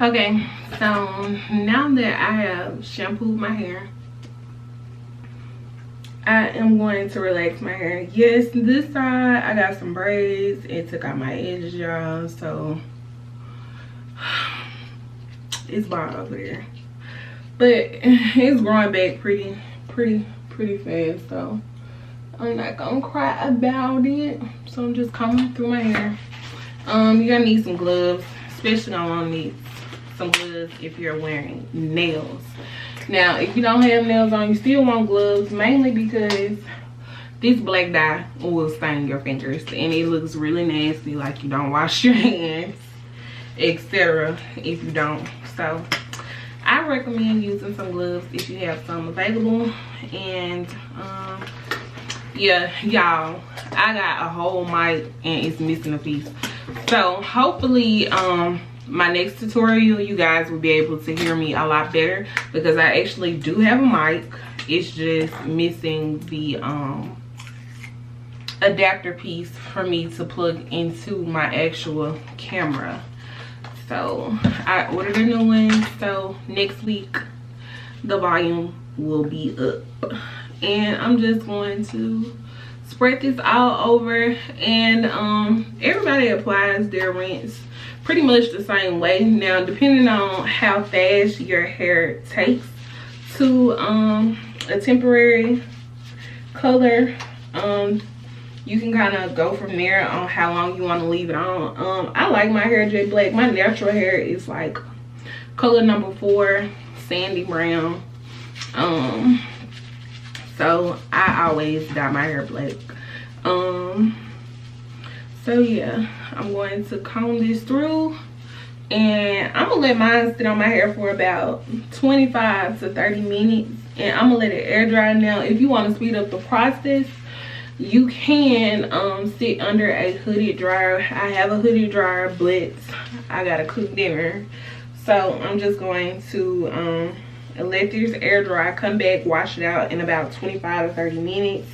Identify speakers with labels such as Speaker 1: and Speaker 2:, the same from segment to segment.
Speaker 1: Okay, so now that I have shampooed my hair, I am going to relax my hair. Yes, this side I got some braids and took out my edges, y'all, so it's bald over there, but it's growing back pretty fast, so I'm not gonna cry about it. So I'm just combing through my hair. You're gonna need some gloves, especially gonna need some gloves if you're wearing nails. Now if you don't have nails on, you still want gloves, mainly because this black dye will stain your fingers and it looks really nasty, like you don't wash your hands, etc. if you don't. So I recommend using some gloves if you have some available. And yeah, y'all, I got a whole mic and it's missing a piece. So hopefully my next tutorial you guys will be able to hear me a lot better, because I actually do have a mic. It's just missing the adapter piece for me to plug into my actual camera. So I ordered a new one, so next week the volume will be up. And I'm just going to spread this all over, and everybody applies their rinse pretty much the same way. Now depending on how fast your hair takes to a temporary color, you can kind of go from there on how long you want to leave it on. I like my hair jet black. My natural hair is like color number 4, sandy brown. So I always dye my hair black. So yeah, I'm going to comb this through, and I'm gonna let mine sit on my hair for about 25 to 30 minutes, and I'm gonna let it air dry. Now if you want to speed up the process, you can sit under a hooded dryer. I have a hooded dryer, but I gotta cook dinner, so I'm just going to let this air dry, come back, wash it out in about 25 to 30 minutes.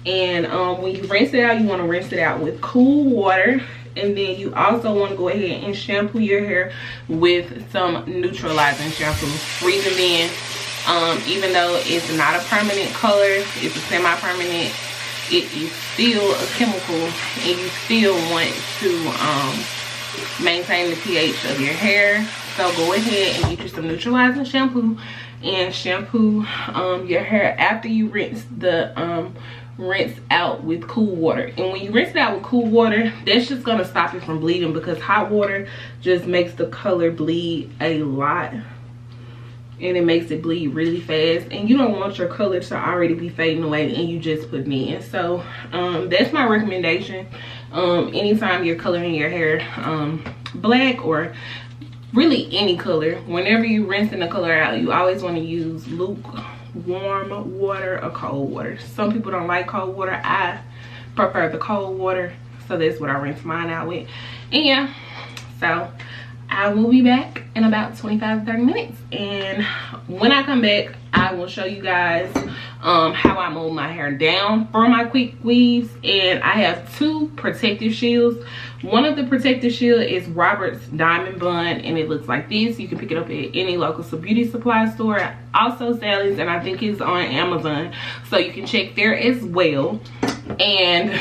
Speaker 1: And when you rinse it out, you want to rinse it out with cool water, and then you also want to go ahead and shampoo your hair with some neutralizing shampoo. Reason being, even though it's not a permanent color, it's a semi-permanent, it is still a chemical, and you still want to maintain the pH of your hair. So go ahead and get you some neutralizing shampoo and shampoo your hair after you rinse the rinse out with cool water. And when you rinse it out with cool water, that's just gonna stop it from bleeding, because hot water just makes the color bleed a lot, and it makes it bleed really fast, and you don't want your color to already be fading away and you just put it in. So that's my recommendation. Anytime you're coloring your hair black, or really any color, whenever you're rinsing the color out, you always want to use lukewarm water or cold water. Some people don't like cold water. I prefer the cold water, so that's what I rinse mine out with. And yeah, so I will be back in about 25 to 30 minutes, and when I come back I will show you guys how I mold my hair down for my quick weaves. And I have 2 protective shields. One of the protective shield is Robert's Diamond Bond, and it looks like this. You can pick it up at any local beauty supply store, also Sally's, and I think it's on Amazon, so you can check there as well. And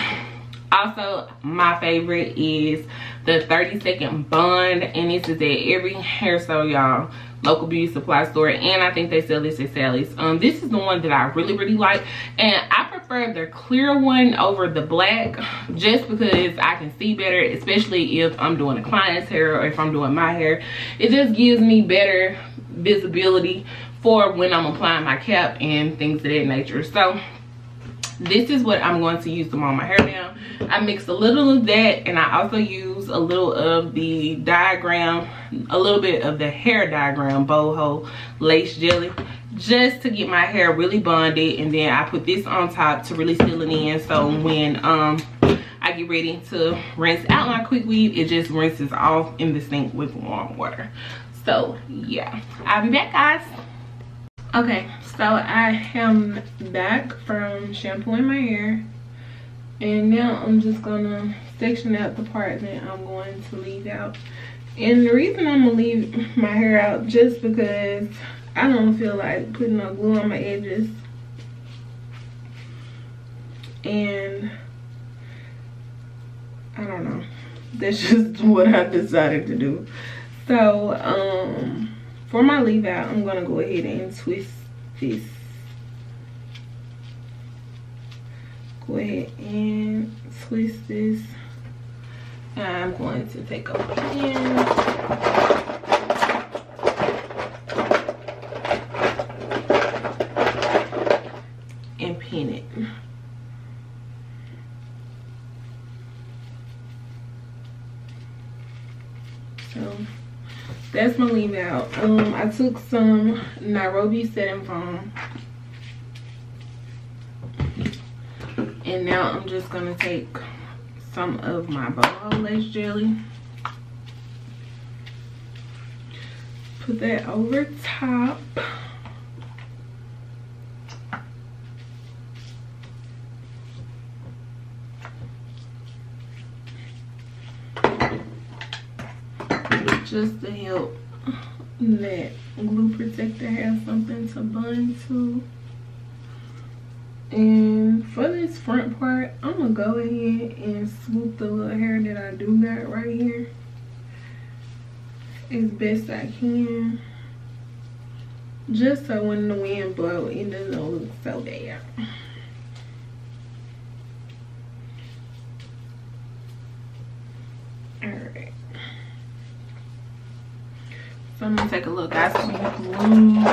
Speaker 1: also my favorite is the 30-second bond, and this is at every hair store, y'all, local beauty supply store, and I think they sell this at Sally's. This is the one that I really like, and I prefer the clear one over the black, just because I can see better, especially if I'm doing a client's hair or if I'm doing my hair. It just gives me better visibility for when I'm applying my cap and things of that nature. So this is what I'm going to use to mold my hair down. I mix a little of that, and I also use a little of the diagram, a little bit of the hair diagram boho lace jelly, just to get my hair really bonded. And then I put this on top to really seal it in, so when I get ready to rinse out my quick weave, it just rinses off in the sink with warm water. So yeah, I'll be back, guys. Okay, so I am back from shampooing my hair, and now I'm just gonna section out the part that I'm going to leave out. And the reason I'm gonna leave my hair out just because I don't feel like putting no glue on my edges. And I don't know. That's just what I decided to do. So, for my leave out, I'm gonna go ahead and twist this. Go ahead and twist this. And I'm going to take a pin and pin it. So that's my leave out. I took some Nairobi setting foam, and now I'm just gonna take some of my boho lace jelly, put that over top, just to help that glue protector have something to bond to. And for this front part, I'm gonna go ahead and swoop the little hair that I do got right here as best I can, just so when the wind blows, it doesn't look so bad. Alright, so I'm gonna take a look. I some glue,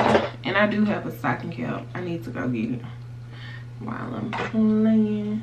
Speaker 1: and I do have a stocking cap. I need to go get it while I'm playing.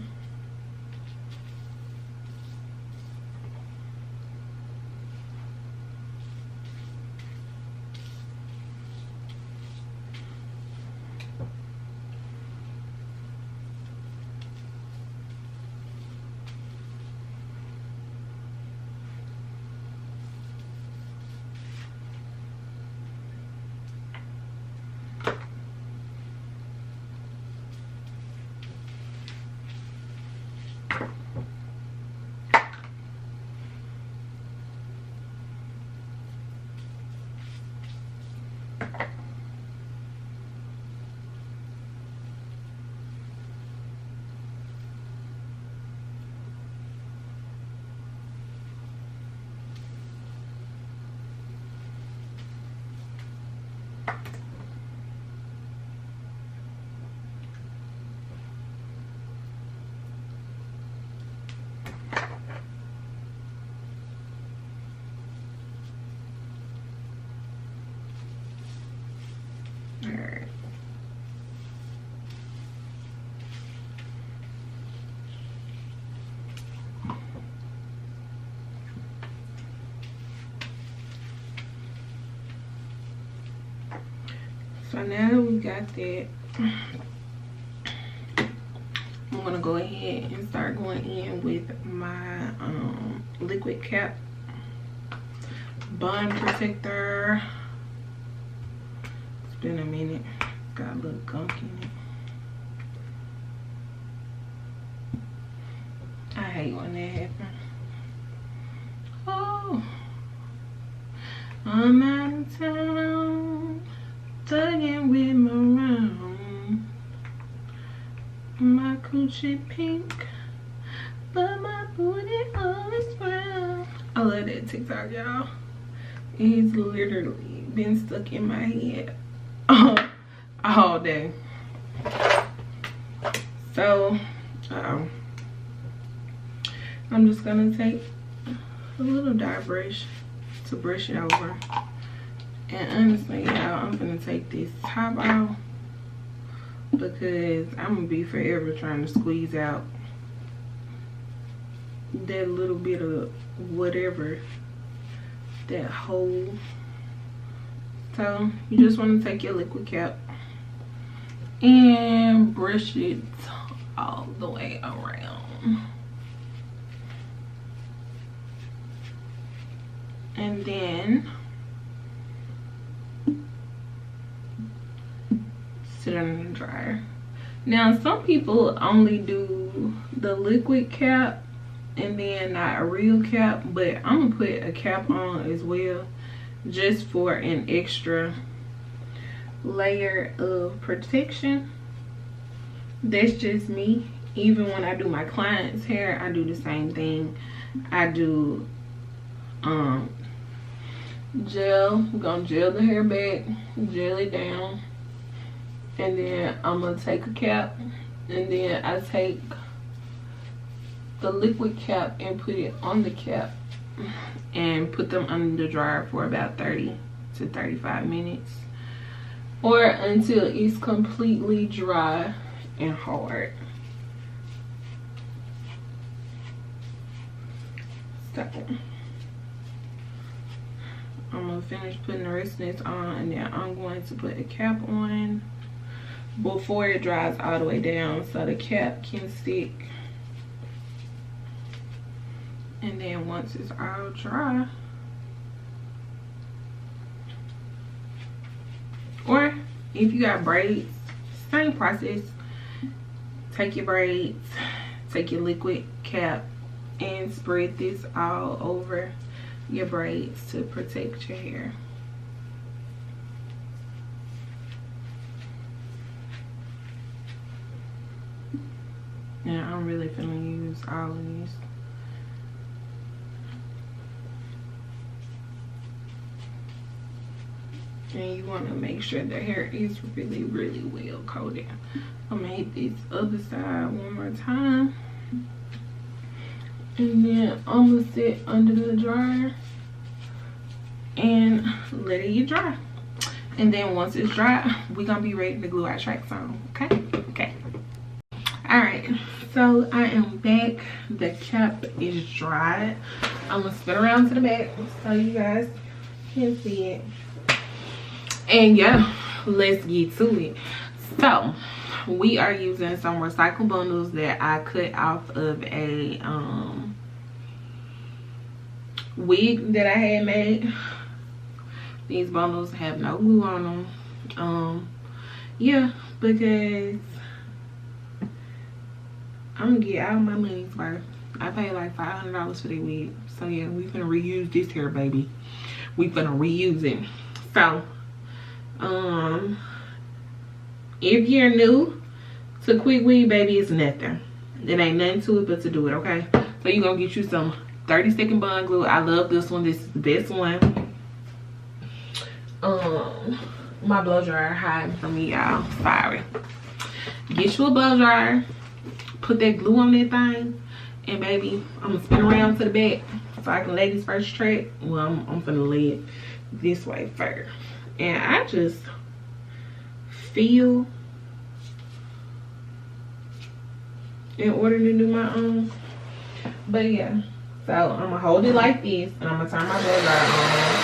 Speaker 1: Alright. So now that we got that, I'm gonna go ahead and start going in with my liquid cap bond protector. It's been a minute, got a little gunk in it. I hate when that happens. Oh, I'm out of town, tugging with my round. My coochie pink, but my booty always brown. I love that TikTok, y'all. It's literally been stuck in my head all day. So, I'm just gonna take a little dye brush to brush it over. And honestly, y'all, I'm gonna take this top off because I'm gonna be forever trying to squeeze out that little bit of whatever that hole. So you just want to take your liquid cap and brush it all the way around, and then sit it in the dryer. Now some people only do the liquid cap and then not a real cap, but I'm gonna put a cap on as well, just for an extra layer of protection. That's just me. Even when I do my clients' hair, I do the same thing. I do gel. We're gonna gel the hair back, gel it down, and then I'm gonna take a cap, and then I take the liquid cap and put it on the cap and put them under the dryer for about 30 to 35 minutes, or until it's completely dry and hard. So I'm gonna finish putting the rest of this on, and then I'm going to put a cap on before it dries all the way down so the cap can stick. And then once it's all dry, or if you got braids, same process. Take your braids, take your liquid cap, and spread this all over your braids to protect your hair. Now I'm really finna use all of these. And you want to make sure the hair is really, really well coated. I'm gonna hit this other side one more time, and then I'm gonna sit under the dryer and let it get dry. And then once it's dry, we're gonna be ready to glue our tracks on. Okay. All right, so I am back. The cap is dried. I'm gonna spin around to the back so you guys can see it. And yeah, let's get to it. So we are using some recycled bundles that I cut off of a wig that I had made. These bundles have no glue on them. Yeah, because I'm gonna get all my money's worth. I paid like $500 for that wig. So yeah, we finna reuse this hair, baby. We finna reuse it. So if you're new to quick wig, baby, it's nothing. It ain't nothing to it but to do it, okay? So you're gonna get you some 30-second bond glue. I love this one. This is the best one. My blow dryer hiding from me, y'all. Sorry. Get you a blow dryer, put that glue on that thing, and baby, I'm gonna spin around to the back so I can lay this first track. Well, I'm finna lay it this way first. And I just feel in order to do my own. But yeah, so I'm gonna hold it like this, and I'm gonna turn my blow dryer on.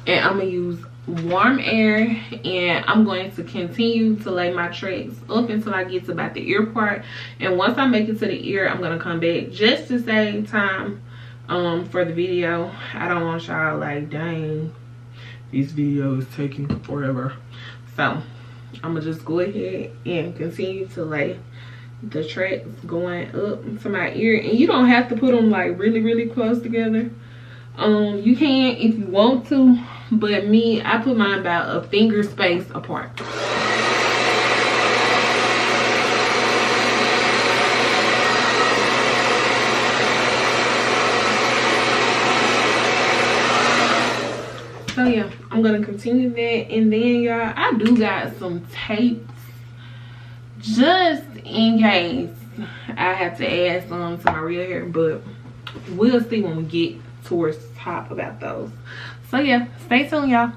Speaker 1: And I'm gonna use warm air, and I'm going to continue to lay my tracks up until I get to about the ear part. And once I make it to the ear, I'm gonna come back just to save time for the video. I don't want y'all like, dang, this video is taking forever. So I'm gonna just go ahead and continue to lay the tracks going up to my ear. And you don't have to put them like really, really close together. You can if you want to, but me, I put mine about a finger space apart. So yeah, I'm gonna continue that. And then y'all, I do got some tapes just in case I have to add some to my real hair, but we'll see when we get towards the top about those. So yeah, stay tuned, y'all.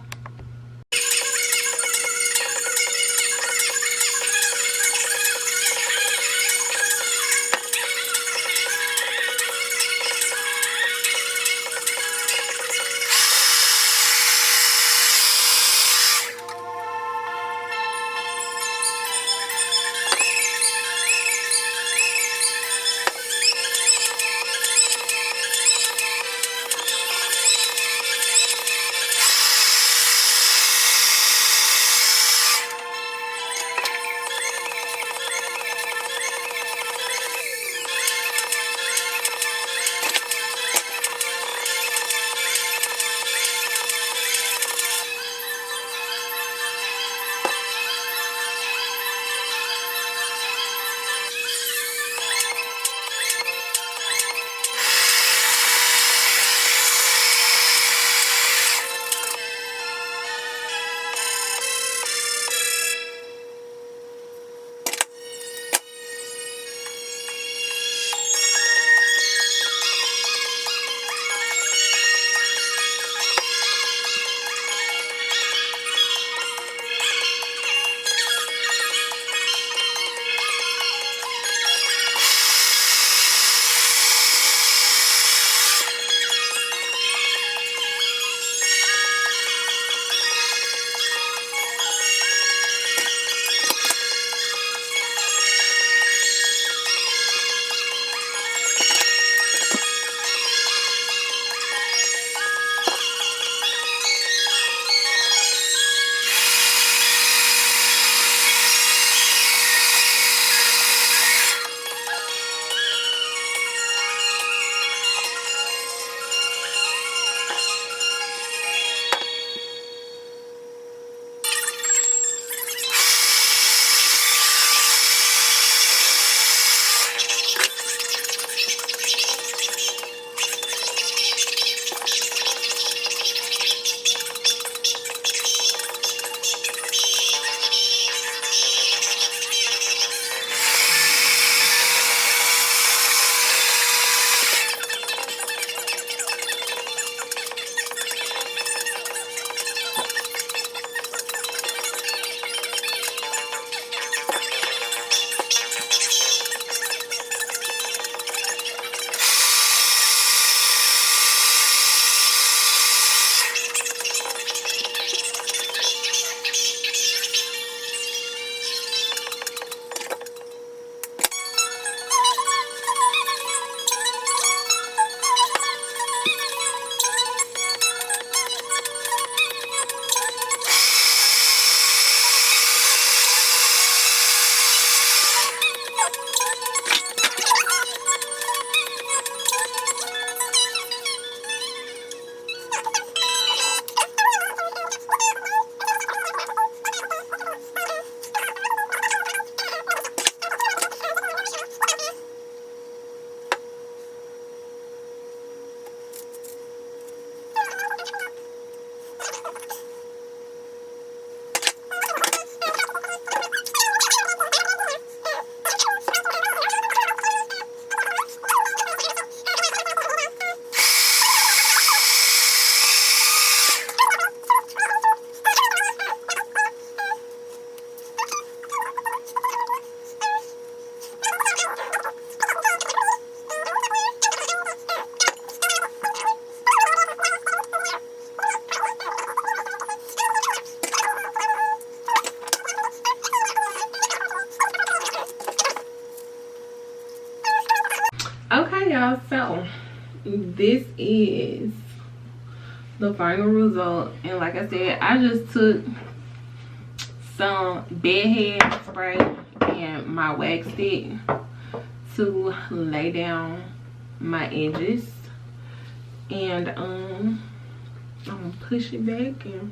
Speaker 1: Okay, y'all, so this is the final result. And like I said, I just took some bed hair spray and my wax stick to lay down my edges, and I'm gonna push it back and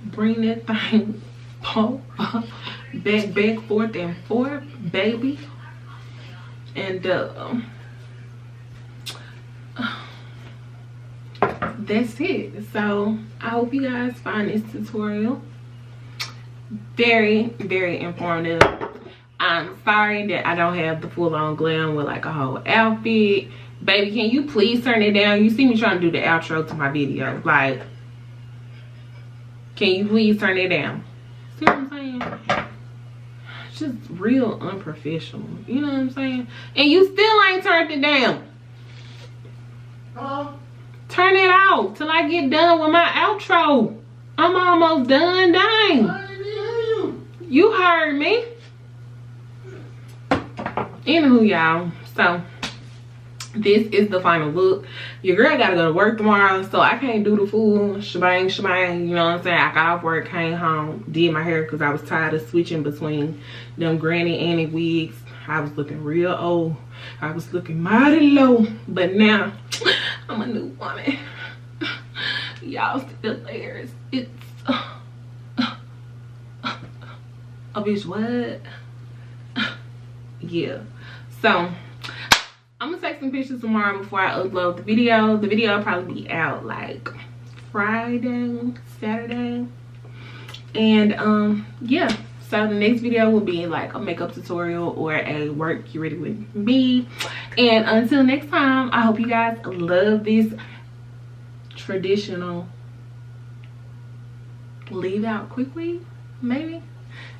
Speaker 1: bring that thing back, forth and forth, baby. And that's it. So I hope you guys find this tutorial very, very informative. I'm sorry that I don't have the full-on glam with like a whole outfit. Baby, can you please turn it down? You see me trying to do the outro to my video. Like, can you please turn it down? See what I'm saying? It's just real unprofessional. You know what I'm saying? And you still ain't turned it down. Turn it off till I get done with my outro. I'm almost done, dang. You heard me. Anywho, y'all, so this is the final look. Your girl gotta go to work tomorrow, so I can't do the full shebang, you know what I'm saying? I got off work, came home, did my hair because I was tired of switching between them Granny Annie wigs. I was looking real old. I was looking mighty low, but now I'm a new woman. Y'all see the layers. It's a bitch, what? Yeah. So I'm gonna take some pictures tomorrow before I upload the video. The video will probably be out like Friday, Saturday. And yeah, so the next video will be like a makeup tutorial or a work you ready with me. And until next time, I hope you guys love this traditional leave out quick weave, maybe.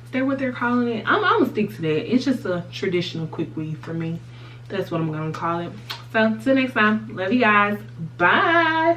Speaker 1: Is that what they're calling it? I'm gonna stick to that. It's just a traditional quick weave for me. That's what I'm gonna call it. So till next time, love you guys, bye.